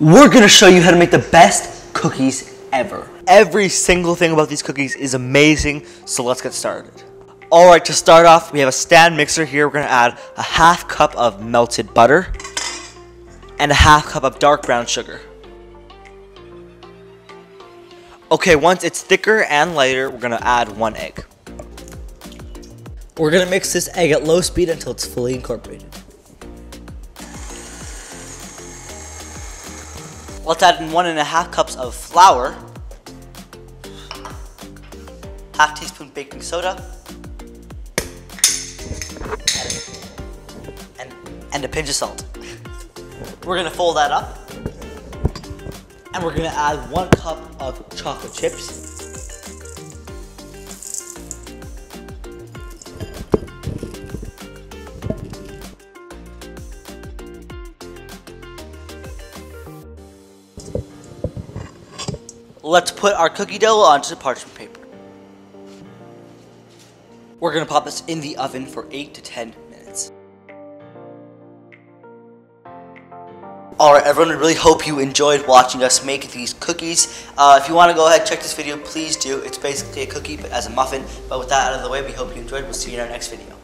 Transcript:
we're gonna show you how to make the best cookies ever. Every single thing about these cookies is amazing, so let's get started. Alright, to start off, we have a stand mixer here. We're gonna add a half cup of melted butter and a half cup of dark brown sugar. Okay, once it's thicker and lighter, we're gonna add 1 egg. We're gonna mix this egg at low speed until it's fully incorporated. Let's add in 1.5 cups of flour, half teaspoon baking soda, and a pinch of salt. We're gonna fold that up, and we're gonna add 1 cup of chocolate chips. Let's put our cookie dough onto the parchment paper. We're gonna pop this in the oven for 8 to 10 minutes. Alright everyone, I really hope you enjoyed watching us make these cookies. If you want to go ahead and check this video, please do. It's basically a cookie but as a muffin. But with that out of the way, we hope you enjoyed. We'll see you in our next video.